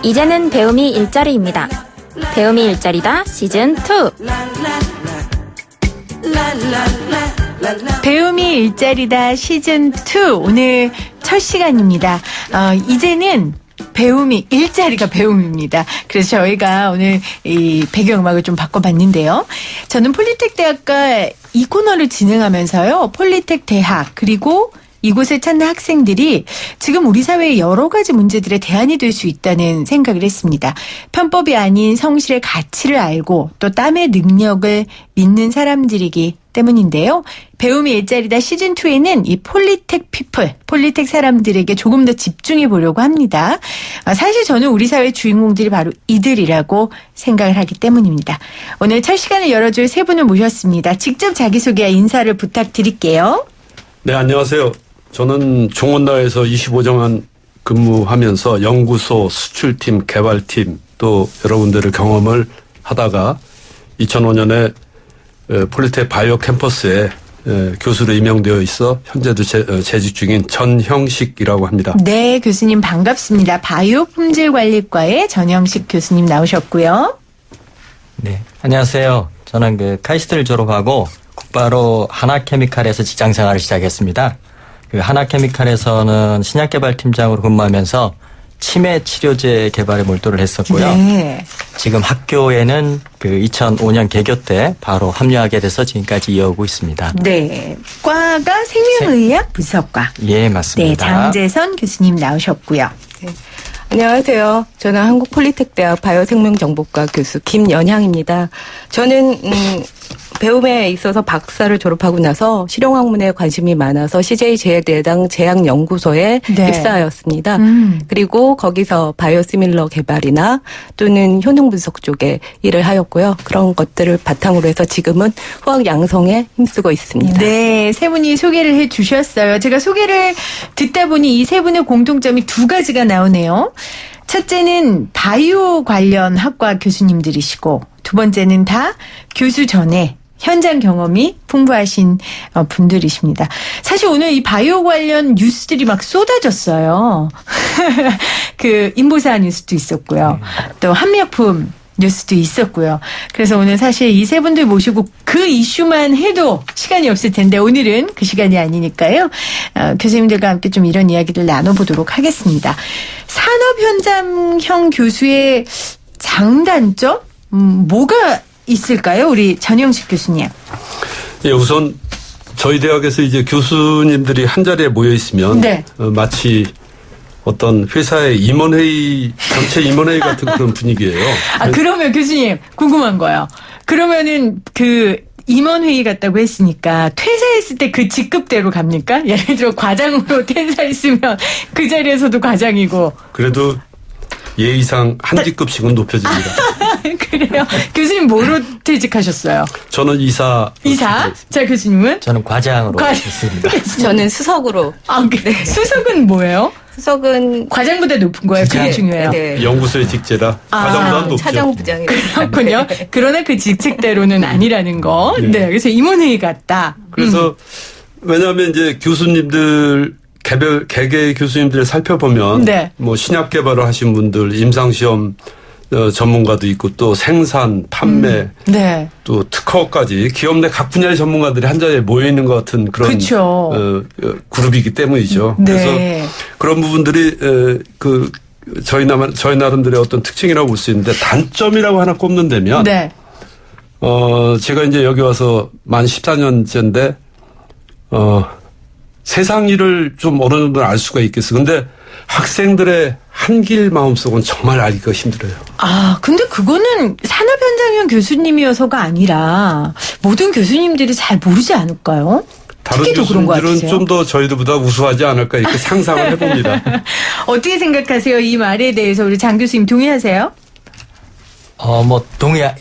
이제는 배움이 일자리입니다. 배움이 일자리다 시즌2. 배움이 일자리다 시즌2 오늘 첫 시간입니다. 이제는 배움이 일자리가 배움입니다. 그래서 저희가 오늘 이 배경음악을 좀 바꿔봤는데요. 저는 폴리텍 대학과 이 코너를 진행하면서요. 폴리텍 대학 그리고 이곳을 찾는 학생들이 지금 우리 사회의 여러 가지 문제들의 대안이 될 수 있다는 생각을 했습니다. 편법이 아닌 성실의 가치를 알고 또 땀의 능력을 믿는 사람들이기 때문인데요. 배움이 일자리다 시즌2에는 이 폴리텍 피플, 폴리텍 사람들에게 조금 더 집중해 보려고 합니다. 사실 저는 우리 사회의 주인공들이 바로 이들이라고 생각을 하기 때문입니다. 오늘 첫 시간을 열어줄 세 분을 모셨습니다. 직접 자기소개와 인사를 부탁드릴게요. 네, 안녕하세요. 저는 종원다에서 25년간 근무하면서 연구소, 수출팀, 개발팀 또 여러 군데를 경험을 하다가 2005년에 폴리텍 바이오 캠퍼스에 교수로 임명되어 있어 현재도 재직 중인 전형식이라고 합니다. 네, 교수님 반갑습니다. 바이오 품질관리과의 전형식 교수님 나오셨고요. 네, 안녕하세요. 저는 카이스트를 졸업하고 곧바로 하나케미칼에서 직장생활을 시작했습니다. 하나케미칼에서는 신약개발팀장으로 근무하면서 치매 치료제 개발에 몰두를 했었고요. 네. 지금 학교에는 2005년 개교 때 바로 합류하게 돼서 지금까지 이어오고 있습니다. 네, 과가 생명의학 부서과. 예, 맞습니다. 네, 장재선 교수님 나오셨고요. 네. 안녕하세요. 저는 한국폴리텍대학 바이오생명정보과 교수 김연향입니다. 저는 배움에 있어서 박사를 졸업하고 나서 실용학문에 관심이 많아서 CJ 제약대당 제약연구소에 네. 입사하였습니다. 그리고 거기서 바이오시밀러 개발이나 또는 효능 분석 쪽에 일을 하였고요. 그런 것들을 바탕으로 해서 지금은 후학 양성에 힘쓰고 있습니다. 네, 세 분이 소개를 해 주셨어요. 제가 소개를 듣다 보니 이 세 분의 공통점이 두 가지가 나오네요. 첫째는 바이오 관련 학과 교수님들이시고 두 번째는 다 교수 전에 현장 경험이 풍부하신 분들이십니다. 사실 오늘 이 바이오 관련 뉴스들이 막 쏟아졌어요. 인보사 뉴스도 있었고요. 또 한미약품 뉴스도 있었고요. 그래서 오늘 사실 이 세 분들 모시고 그 이슈만 해도 시간이 없을 텐데 오늘은 그 시간이 아니니까요. 교수님들과 함께 좀 이런 이야기를 나눠보도록 하겠습니다. 산업 현장형 교수의 장단점? 뭐가 있을까요? 우리 전형식 교수님. 예, 우선 저희 대학에서 이제 교수님들이 한 자리에 모여 있으면 네. 마치 어떤 회사의 임원회의, 전체 임원회의 같은 그런 분위기예요. 그러면 교수님 궁금한 거요. 그러면은 임원회의 같다고 했으니까 퇴사했을 때 그 직급대로 갑니까? 예를 들어 과장으로 퇴사했으면 그 자리에서도 과장이고. 그래도 예의상 한 직급씩은 높여집니다. 그래요? 교수님 뭐로 퇴직하셨어요? 저는 이사. 자, 교수님은? 저는 과장으로 했습니다. 저는 수석으로. 그래. 수석은 뭐예요? 수석은 과장보다 높은 거예요. 그게 중요해요. 네. 연구소의 직제라 과장보다 높죠. 차장부장이라고. 그렇군요. 그러나 그 직책대로는 아니라는 거. 네. 그래서 임원회의 같다. 그래서 왜냐하면 이제 교수님들 개개 교수님들을 살펴보면 네. 뭐 신약 개발을 하신 분들, 임상시험 전문가도 있고 또 생산, 판매, 네. 또 특허까지 기업 내 각 분야의 전문가들이 한 자리에 모여 있는 것 같은 그런 그렇죠. 그룹이기 때문이죠. 네. 그래서 그런 부분들이 저희 나름대로의 어떤 특징이라고 볼 수 있는데 단점이라고 하나 꼽는다면 네. 제가 이제 여기 와서 만 14년째인데 세상 일을 좀 어느 정도 알 수가 있겠어요. 근데 학생들의 한길 마음속은 정말 알기가 힘들어요. 근데 그거는 산업 현장형 교수님이어서가 아니라 모든 교수님들이 잘 모르지 않을까요? 다른 특히 더 그런 것 교수님들은 같으세요? 좀 더 저희들보다 우수하지 않을까 이렇게 상상을 해봅니다. 어떻게 생각하세요? 이 말에 대해서 우리 장 교수님 동의하세요?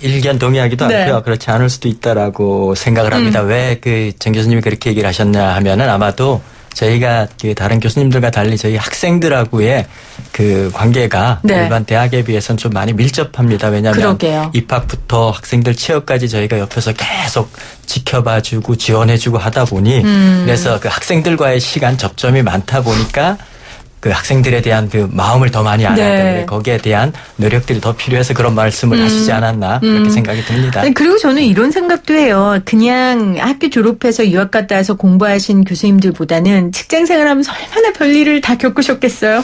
일견 동의하기도 네. 않고요. 그렇지 않을 수도 있다라고 생각을 합니다. 왜 정 교수님이 그렇게 얘기를 하셨냐 하면은 아마도 저희가 다른 교수님들과 달리 저희 학생들하고의 관계가 네. 일반 대학에 비해서는 좀 많이 밀접합니다. 왜냐하면 그러게요. 입학부터 학생들 취업까지 저희가 옆에서 계속 지켜봐주고 지원해주고 하다 보니 그래서 학생들과의 시간 접점이 많다 보니까 그 학생들에 대한 그 마음을 더 많이 알아야 네. 되는데 거기에 대한 노력들이 더 필요해서 그런 말씀을 하시지 않았나 그렇게 생각이 듭니다. 아니, 그리고 저는 이런 생각도 해요. 그냥 학교 졸업해서 유학 갔다 와서 공부하신 교수님들보다는 직장생활하면서 얼마나 별일을 다 겪으셨겠어요.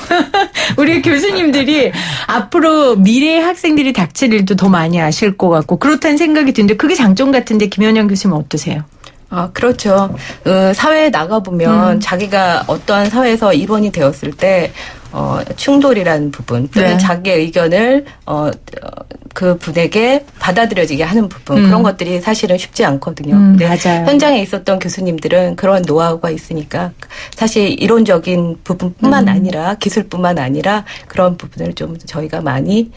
우리 교수님들이 앞으로 미래의 학생들이 닥칠 일도 더 많이 아실 것 같고 그렇다는 생각이 드는데 그게 장점 같은데 김현영 교수님 어떠세요? 그렇죠. 사회에 나가보면 자기가 어떠한 사회에서 일원이 되었을 때, 충돌이라는 부분, 또는 네. 자기의 의견을, 그 분에게 받아들여지게 하는 부분, 그런 것들이 사실은 쉽지 않거든요. 근데 맞아요. 현장에 있었던 교수님들은 그런 노하우가 있으니까 사실 이론적인 부분뿐만 아니라 기술뿐만 아니라 그런 부분을 좀 저희가 많이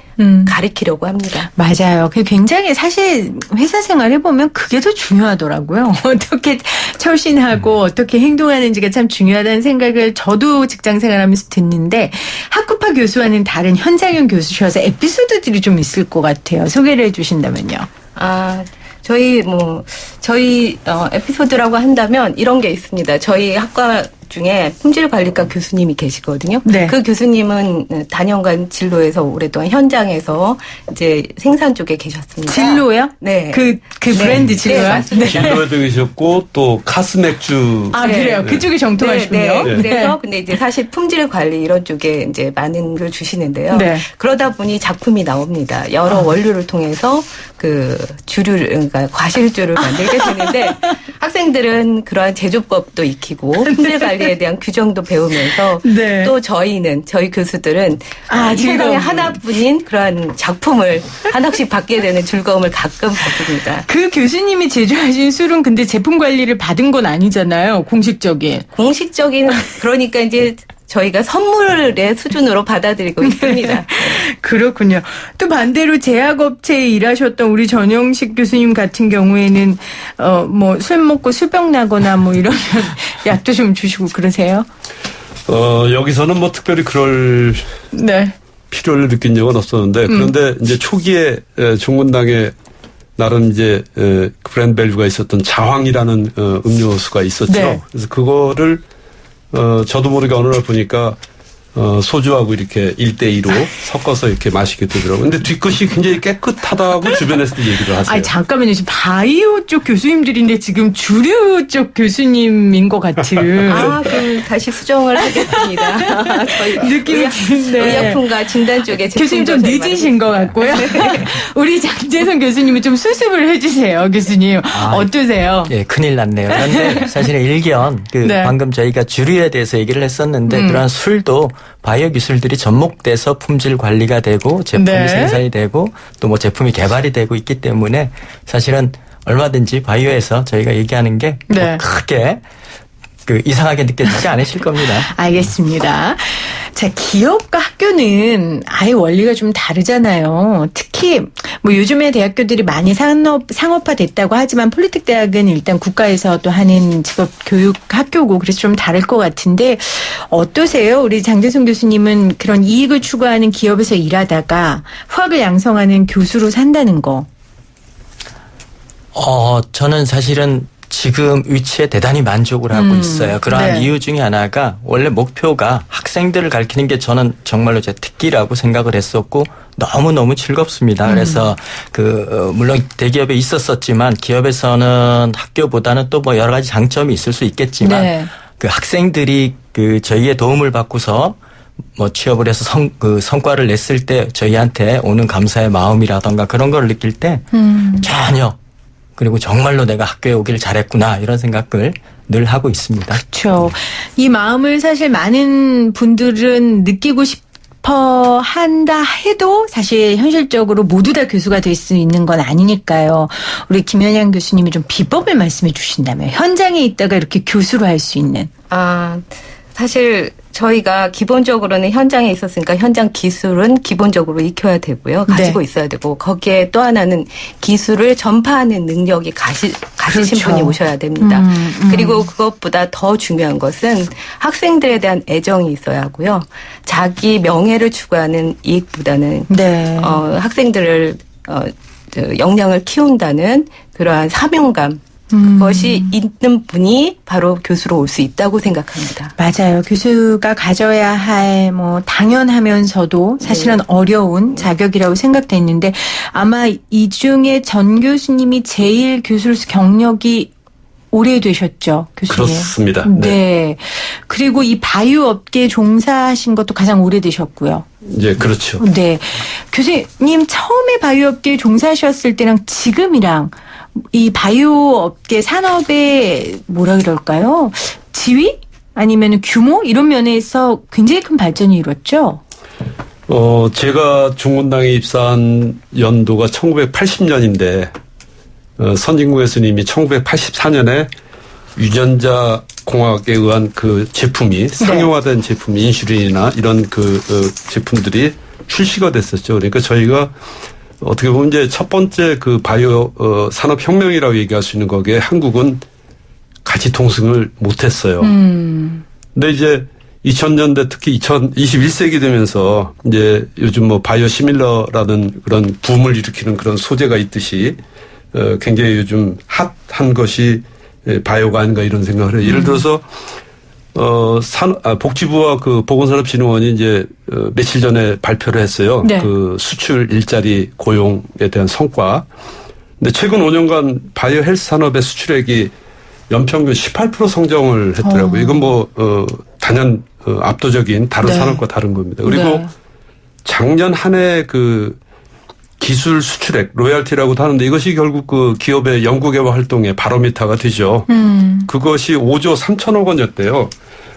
가리키려고 합니다. 맞아요. 그게 굉장히 사실 회사 생활 해보면 그게 더 중요하더라고요. 어떻게 처신하고 어떻게 행동하는지가 참 중요하다는 생각을 저도 직장 생활하면서 듣는데 학구파 교수와는 다른 현장형 교수셔서 에피소드들이 좀 있을 것 같아요. 소개를 해주신다면요. 저희 에피소드라고 한다면 이런 게 있습니다. 저희 학과 중에 품질관리과 교수님이 계시거든요. 네. 그 교수님은 단연간 진로에서 오랫동안 현장에서 이제 생산 쪽에 계셨습니다. 진로요? 네. 그 브랜드 네, 진로요? 맞습니다. 진로에도 계셨고 또 카스맥주 아, 네. 그래요? 그쪽이 정통하시군요. 네. 네. 그래서 근데 이제 사실 품질 관리 이런 쪽에 이제 많은 걸 주시는데요. 네. 그러다 보니 작품이 나옵니다. 여러 원료를 통해서 그 주류를 그러니까 과실주를 만들게 되는데 학생들은 그러한 제조법도 익히고 품질 관리에 대한 규정도 배우면서 네. 또 저희 교수들은 이 세상에 즐거움. 하나뿐인 그러한 작품을 하나씩 받게 되는 즐거움을 가끔 받습니다. 그 교수님이 제조하신 술은 근데 제품 관리를 받은 건 아니잖아요. 공식적인. 공식적인 그러니까 이제 저희가 선물의 수준으로 받아들이고 있습니다. 그렇군요. 또 반대로 제약업체에 일하셨던 우리 전영식 교수님 같은 경우에는 뭐 술 먹고 술병 나거나 뭐 이러면 약도 좀 주시고 그러세요? 여기서는 뭐 특별히 그럴 네. 필요를 느낀 적은 없었는데 그런데 이제 초기에 종군당에 나름 이제 브랜드 밸류가 있었던 자황이라는 음료수가 있었죠. 네. 그래서 그거를 저도 모르게 어느 날 보니까 소주하고 이렇게 1대2로 섞어서 이렇게 마시게 되더라고요. 근데 뒤끝이 굉장히 깨끗하다고 주변에서도 얘기를 하세요. 아니, 잠깐만요. 지금 바이오 쪽 교수님들인데 지금 주류 쪽 교수님인 것 같은. 그럼 다시 수정을 하겠습니다. 저희 느낌이 드는데. 의약품과 진단 쪽에 교수님 좀 늦으신 것 같고요. 우리 장재선 교수님은 좀 수습을 해주세요, 교수님. 어떠세요? 예, 큰일 났네요. 그런데 사실은 일견 네. 방금 저희가 주류에 대해서 얘기를 했었는데 그러한 술도 바이오 기술들이 접목돼서 품질 관리가 되고 제품이 네. 생산이 되고 또 뭐 제품이 개발이 되고 있기 때문에 사실은 얼마든지 바이오에서 저희가 얘기하는 게 뭐 네. 크게 그 이상하게 느껴지지 않으실 겁니다. 알겠습니다. 자, 기업과 학교는 아예 원리가 좀 다르잖아요. 특히 뭐 요즘에 대학교들이 많이 상업화됐다고 하지만 폴리텍 대학은 일단 국가에서 또 하는 직업 교육 학교고 그래서 좀 다를 것 같은데 어떠세요? 우리 장재순 교수님은 그런 이익을 추구하는 기업에서 일하다가 후학을 양성하는 교수로 산다는 거. 저는 사실은 지금 위치에 대단히 만족을 하고 있어요. 그러한 네. 이유 중에 하나가 원래 목표가 학생들을 가르치는 게 저는 정말로 제 특기라고 생각을 했었고 너무너무 즐겁습니다. 그래서 물론 대기업에 있었었지만 기업에서는 학교보다는 또 뭐 여러 가지 장점이 있을 수 있겠지만 네. 그 학생들이 저희의 도움을 받고서 뭐 취업을 해서 성과를 냈을 때 저희한테 오는 감사의 마음이라던가 그런 걸 느낄 때 전혀 그리고 정말로 내가 학교에 오기를 잘했구나 이런 생각을 늘 하고 있습니다. 그렇죠. 이 마음을 사실 많은 분들은 느끼고 싶어 한다 해도 사실 현실적으로 모두 다 교수가 될 수 있는 건 아니니까요. 우리 김현양 교수님이 좀 비법을 말씀해 주신다면 현장에 있다가 이렇게 교수로 할 수 있는. 사실 저희가 기본적으로는 현장에 있었으니까 현장 기술은 기본적으로 익혀야 되고요. 가지고 네. 있어야 되고 거기에 또 하나는 기술을 전파하는 능력이 가지신 그렇죠. 분이 오셔야 됩니다. 그리고 그것보다 더 중요한 것은 학생들에 대한 애정이 있어야 하고요. 자기 명예를 추구하는 이익보다는 네. 학생들을 역량을 키운다는 그러한 사명감 그것이 있는 분이 바로 교수로 올 수 있다고 생각합니다. 맞아요. 교수가 가져야 할 뭐 당연하면서도 사실은 어려운 자격이라고 생각됐는데 아마 이 중에 전 교수님이 제일 교수로서 경력이 오래되셨죠, 교수님. 그렇습니다. 네. 그리고 이 바이오 업계에 종사하신 것도 가장 오래되셨고요. 이제 그렇죠. 네. 교수님 처음에 바이오 업계에 종사하셨을 때랑 지금이랑 이 바이오 업계 산업의 뭐라 그럴까요? 지위? 아니면 규모? 이런 면에서 굉장히 큰 발전이 이뤘죠? 제가 중문당에 입사한 연도가 1980년인데, 선진국 교수님이 1984년에 유전자 공학에 의한 그 제품이 상용화된 제품 인슐린이나 이런 제품들이 출시가 됐었죠. 그러니까 저희가 어떻게 보면 이제 첫 번째 그 바이오 산업 혁명이라고 얘기할 수 있는 거기에 한국은 같이 동승을 못했어요. 근데 이제 2000년대 특히 21세기 되면서 이제 요즘 뭐 바이오 시밀러라는 그런 붐을 일으키는 그런 소재가 있듯이 굉장히 요즘 핫한 것이 바이오가 아닌가 이런 생각을 해요. 예를 들어서 복지부와 그 보건산업진흥원이 이제 며칠 전에 발표를 했어요. 네. 그 수출 일자리 고용에 대한 성과. 근데 최근 5년간 바이오 헬스 산업의 수출액이 연평균 18% 성장을 했더라고요. 이건 뭐 단연 압도적인 다른 네. 산업과 다른 겁니다. 그리고 네. 작년 한 해 그 기술 수출액 로열티라고도 하는데 이것이 결국 그 기업의 연구개발 활동의 바로미터가 되죠. 그것이 5조 3천억 원이었대요.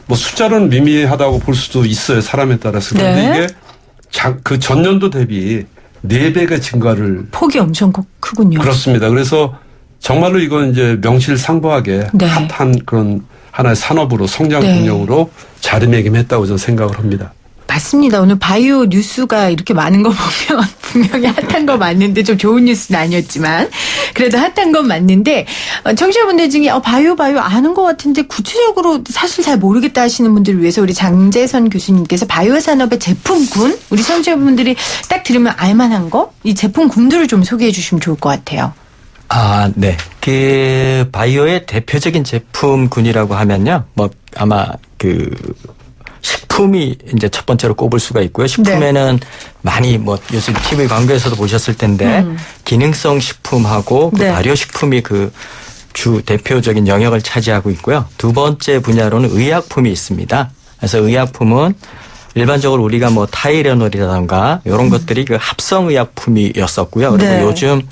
뭐 숫자는 미미하다고 볼 수도 있어요. 사람에 따라서. 그런데 네. 이게 그 전년도 대비 4배가 증가를. 폭이 엄청 크군요. 그렇습니다. 그래서 정말로 이건 이제 명실상부하게 네. 핫한 그런 하나의 산업으로 성장 네. 동력으로 자리매김했다고 저는 생각을 합니다. 맞습니다. 오늘 바이오 뉴스가 이렇게 많은 거 보면 분명히 핫한 거 맞는데 좀 좋은 뉴스는 아니었지만 그래도 핫한 건 맞는데 청취자분들 중에 바이오 아는 것 같은데 구체적으로 사실 잘 모르겠다 하시는 분들을 위해서 우리 장재선 교수님께서 바이오 산업의 제품군 우리 청취자분들이 딱 들으면 알만한 거 이 제품군들을 좀 소개해 주시면 좋을 것 같아요. 아, 네. 그 바이오의 대표적인 제품군이라고 하면요. 뭐 아마 그 식품이 이제 첫 번째로 꼽을 수가 있고요. 식품에는 많이 뭐 요즘 TV 광고에서도 보셨을 텐데 기능성 식품하고 그 네. 발효 식품이 그 주 대표적인 영역을 차지하고 있고요. 두 번째 분야로는 의약품이 있습니다. 그래서 의약품은 일반적으로 우리가 뭐 타이레놀이라든가 이런 것들이 그 합성 의약품이었었고요. 그리고 네. 요즘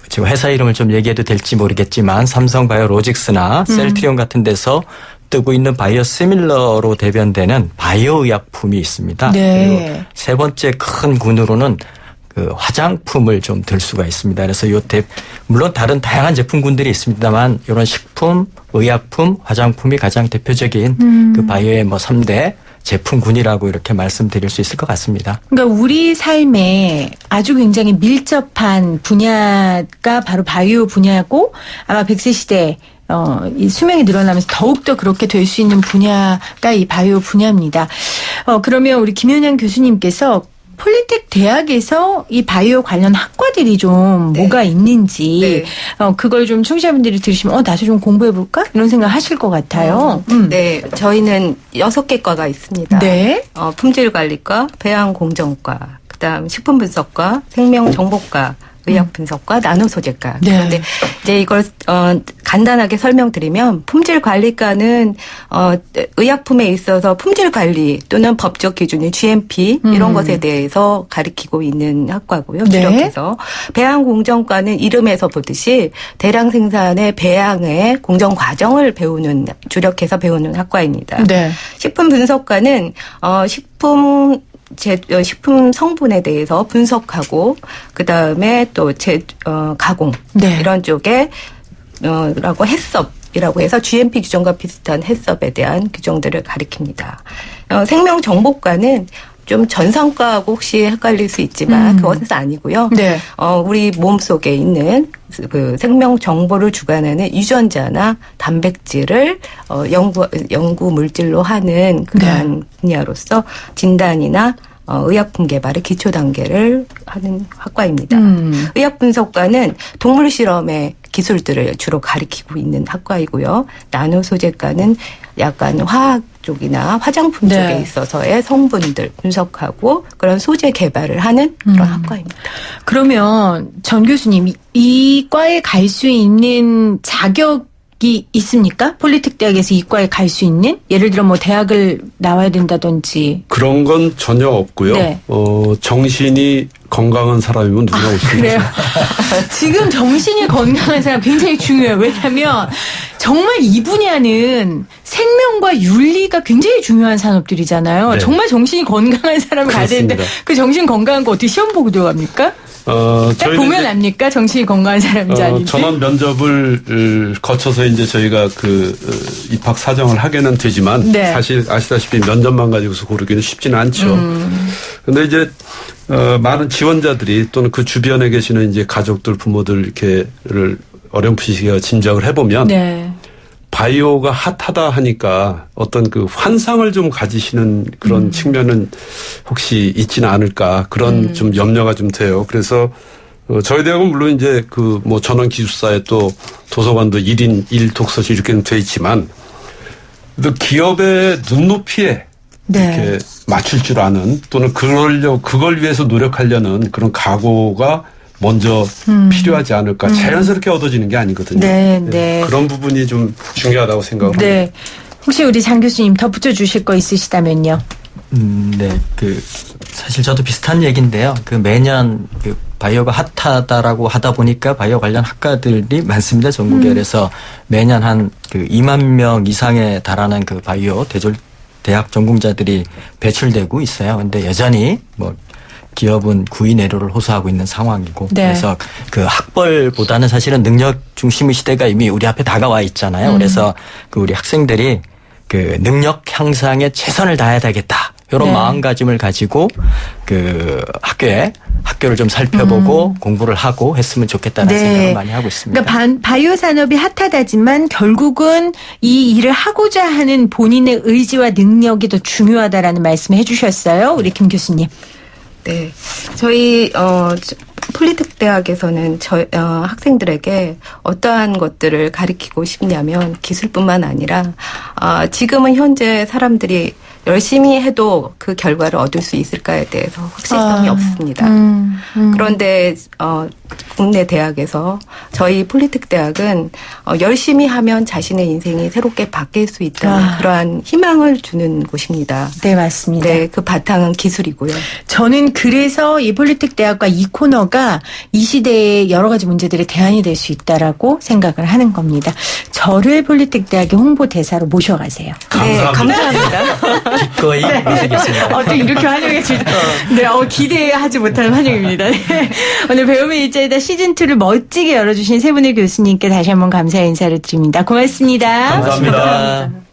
제가 회사 이름을 좀 얘기해도 될지 모르겠지만 삼성바이오로직스나 셀트리온 같은 데서 뜨고 있는 바이오 시밀러로 대변되는 바이오 의약품이 있습니다. 네. 그리고 세 번째 큰 군으로는 그 화장품을 좀 들 수가 있습니다. 그래서 물론 다른 다양한 제품군들이 있습니다만 이런 식품, 의약품, 화장품이 가장 대표적인 그 바이오의 뭐 3대 제품군이라고 이렇게 말씀드릴 수 있을 것 같습니다. 그러니까 우리 삶에 아주 굉장히 밀접한 분야가 바로 바이오 분야고 아마 100세 시대 이 수명이 늘어나면서 더욱더 그렇게 될 수 있는 분야가 이 바이오 분야입니다. 그러면 우리 김현양 교수님께서 폴리텍 대학에서 이 바이오 관련 학과들이 좀 뭐가 있는지 그걸 좀 청취자분들이 들으시면 나도 좀 공부해볼까? 이런 생각 하실 것 같아요. 네, 저희는 6개 과가 있습니다. 네. 품질관리과, 배양공정과, 그다음 식품분석과, 생명정보과, 의학분석과 나노소재과. 네. 그런데 이제 이걸 간단하게 설명드리면 품질관리과는 의약품에 있어서 품질관리 또는 법적 기준인 GMP 이런 것에 대해서 가리키고 있는 학과고요. 네. 주력해서. 배양공정과는 이름에서 보듯이 대량 생산의 배양의 공정 과정을 주력해서 배우는 학과입니다. 네. 식품분석과는 식품 성분에 대해서 분석하고 그다음에 또 가공 네. 이런 쪽에 라고 해썹이라고 해서 GMP 규정과 비슷한 해썹에 대한 규정들을 가리킵니다. 생명정보과는 좀 전산과하고 혹시 헷갈릴 수 있지만 그것은 아니고요. 네. 우리 몸 속에 있는 그 생명 정보를 주관하는 유전자나 단백질을 연구 물질로 하는 그러한 분야로서 진단이나 의약품 개발의 기초 단계를 하는 학과입니다. 의학 분석과는 동물 실험에 기술들을 주로 가리키고 있는 학과이고요. 나노 소재과는 약간 화학 쪽이나 화장품 네. 쪽에 있어서의 성분들 분석하고 그런 소재 개발을 하는 그런 학과입니다. 그러면 전 교수님 이 과에 갈 수 있는 자격이 있습니까? 폴리텍 대학에서 이 과에 갈 수 있는? 예를 들어 뭐 대학을 나와야 된다든지. 그런 건 전혀 없고요. 네. 정신이 건강한 사람이면 누구나 올 수 있죠. 그래요. 지금 정신이 건강한 사람 굉장히 중요해요. 왜냐하면 정말 이 분야는 생명과 윤리가 굉장히 중요한 산업들이잖아요. 네. 정말 정신이 건강한 사람을 가야 되는데 그렇습니다. 그 정신 건강한 거 어떻게 시험 보고 들어갑니까? 딱 저희는 보면 이제 압니까? 정신이 건강한 사람인지 아닌지. 전원 면접을 거쳐서 이제 저희가 입학 사정을 하게는 되지만 네. 사실 아시다시피 면접만 가지고서 고르기는 쉽지는 않죠. 근데 이제 많은 지원자들이 또는 그 주변에 계시는 이제 가족들, 부모들 이렇게를 어렴풋이 짐작을 해보면 네. 바이오가 핫하다 하니까 어떤 그 환상을 좀 가지시는 그런 측면은 혹시 있지는 않을까 그런 좀 염려가 좀 돼요. 그래서 저희 대학은 물론 이제 그 뭐 전원 기숙사에 또 도서관도 1인 1독서실 이렇게 돼 있지만 또 기업의 눈높이에 네. 이렇게 맞출 줄 아는 또는 그걸 위해서 노력하려는 그런 각오가 먼저 필요하지 않을까. 자연스럽게 얻어지는 게 아니거든요. 네, 네. 그런 부분이 좀 중요하다고 생각을 네. 합니다. 혹시 우리 장 교수님 덧붙여 주실 거 있으시다면요. 네. 사실 저도 비슷한 얘기인데요. 매년 바이오가 핫하다라고 하다 보니까 바이오 관련 학과들이 많습니다. 전국에. 그래서 매년 한 2만 명 이상에 달하는 바이오 대학 전공자들이 배출되고 있어요. 근데 여전히 기업은 구의 내로를 호소하고 있는 상황이고. 네. 그래서 학벌보다는 사실은 능력 중심의 시대가 이미 우리 앞에 다가와 있잖아요. 그래서 우리 학생들이 능력 향상에 최선을 다해야 되겠다. 이런 네. 마음가짐을 가지고 학교를 좀 살펴보고 공부를 하고 했으면 좋겠다는 네. 생각을 많이 하고 있습니다. 그러니까 바이오 산업이 핫하다지만 결국은 이 일을 하고자 하는 본인의 의지와 능력이 더 중요하다라는 말씀을 해주셨어요. 우리 김 교수님. 네. 저희, 폴리텍 대학에서는 학생들에게 어떠한 것들을 가르치고 싶냐면 기술뿐만 아니라, 지금은 현재 사람들이 열심히 해도 그 결과를 얻을 수 있을까에 대해서 확실성이 없습니다. 그런데 국내 대학에서 저희 폴리텍 대학은 열심히 하면 자신의 인생이 새롭게 바뀔 수 있다는 그러한 희망을 주는 곳입니다. 네, 맞습니다. 네, 그 바탕은 기술이고요. 저는 그래서 이 폴리텍 대학과 이 코너가 이 시대의 여러 가지 문제들의 대안이 될 수 있다라고 생각을 하는 겁니다. 저를 폴리텍 대학의 홍보대사로 모셔가세요. 네, 감사합니다. 기꺼이 모시겠습니다. 어떻게 이렇게 환영해 주죠? 네, 기대하지 못한 환영입니다. 네. 오늘 배움의 일자리다 시즌2를 멋지게 열어주신 세 분의 교수님께 다시 한번 감사의 인사를 드립니다. 고맙습니다. 감사합니다.